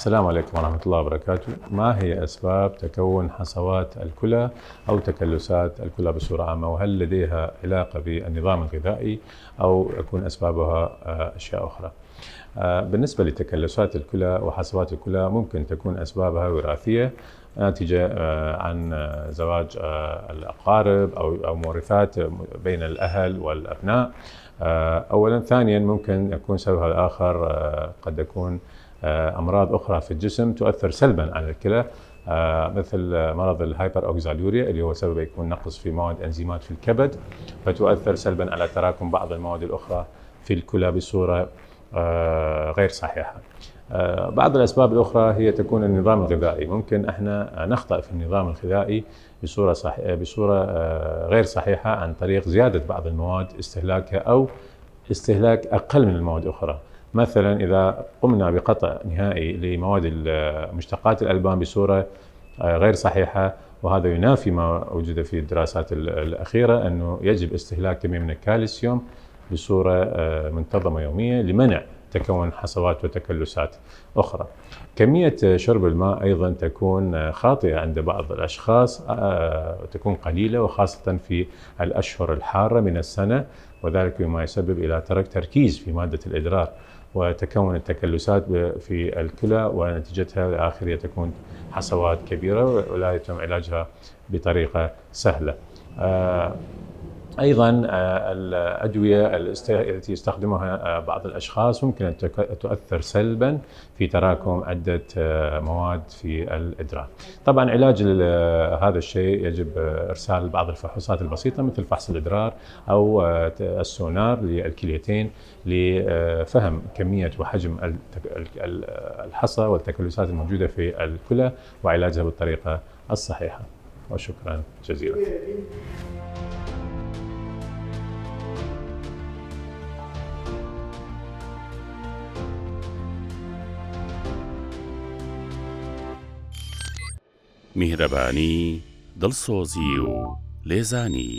السلام عليكم ورحمة الله وبركاته. ما هي أسباب تكون حصوات الكلى أو تكلسات الكلى بصورة عامة؟ وهل لديها علاقة بالنظام الغذائي أو يكون أسبابها أشياء أخرى؟ بالنسبة لتكلسات الكلى وحصوات الكلى ممكن تكون أسبابها وراثية ناتجة عن زواج الأقارب أو مورثات بين الأهل والأبناء أولا. ثانيا ممكن يكون سببها الآخر قد يكون أمراض أخرى في الجسم تؤثر سلبا على الكلى، مثل مرض الهايبر أوكسالوريا اللي هو سبب يكون نقص في مواد أنزيمات في الكبد، فتؤثر سلبا على تراكم بعض المواد الأخرى في الكلى بصورة غير صحيحة. بعض الأسباب الأخرى هي تكون النظام الغذائي. ممكن احنا نخطأ في النظام الغذائي بصورة غير صحيحة عن طريق زيادة بعض المواد استهلاكها أو استهلاك أقل من المواد الأخرى. مثلا إذا قمنا بقطع نهائي لمواد مشتقات الألبان بصورة غير صحيحة، وهذا ينافي ما وجد في الدراسات الأخيرة أنه يجب استهلاك كمية من الكالسيوم بصورة منتظمة يومية لمنع تكون حصوات وتكلسات أخرى. كمية شرب الماء أيضا تكون خاطئة عند بعض الأشخاص، تكون قليلة وخاصة في الأشهر الحارة من السنة، وذلك بما يسبب إلى تركيز في مادة الإدرار وتكون التكلسات في الكلى، ونتيجتها الآخرية تكون حصوات كبيرة ولا يتم علاجها بطريقة سهلة. أيضا الأدوية التي يستخدمها بعض الأشخاص ممكن أن تؤثر سلبا في تراكم عدة مواد في الإدرار. طبعا علاج هذا الشيء يجب إرسال بعض الفحوصات البسيطة مثل فحص الإدرار أو السونار للكليتين لفهم كمية وحجم الحصى والتكلسات الموجودة في الكلى وعلاجها بالطريقة الصحيحة. وشكرا جزيلا. میهرەبانی دڵسۆزی و لێزانی